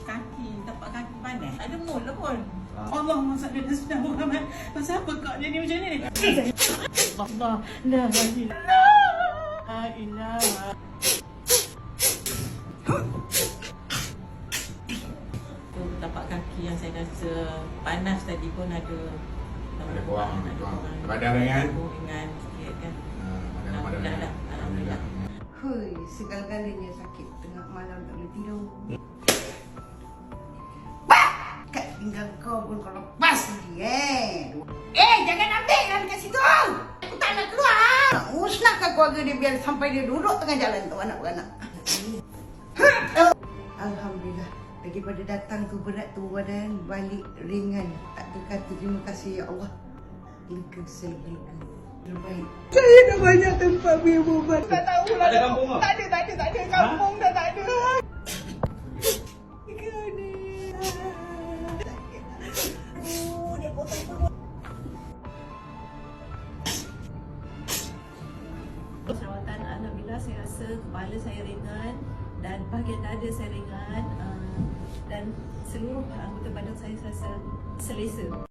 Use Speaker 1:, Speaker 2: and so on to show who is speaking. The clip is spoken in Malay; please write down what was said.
Speaker 1: Kaki, tapak kaki panas. Ada mul lah pun. Allah masak dia sudah Muhammad. Pasal apa kak dia ni macam ni? Allah, la ilaha. Tapak kaki yang saya rasa panas tadi pun ada
Speaker 2: kurang. Badan ringan
Speaker 1: sikit kan.
Speaker 2: Alhamdulillah. Alhamdulillah.
Speaker 3: Hui, segala-galanya sakit tengah malam tak boleh tidur. Kat pinggang kau pun kau lepas lagi jangan ambil lah dekat situ. Aku tak nak keluar. Nak musnahkan keluarga dia biar sampai dia duduk tengah jalan tu anak-anak. Alhamdulillah. Daripada datang tu berat tu badan, balik ringan. Tak terkata terima kasih ya Allah. Lega selebihnya. Terbaik. Saya dah banyak tempat punya beban. Tak tahu lah.
Speaker 2: Ada kampung tak?
Speaker 3: Tak ada. Kampung dah tak ada.
Speaker 4: Perawatan alhamdulillah saya rasa kepala saya ringan dan bahagian dada saya ringan dan seluruh anggota badan saya rasa selesa.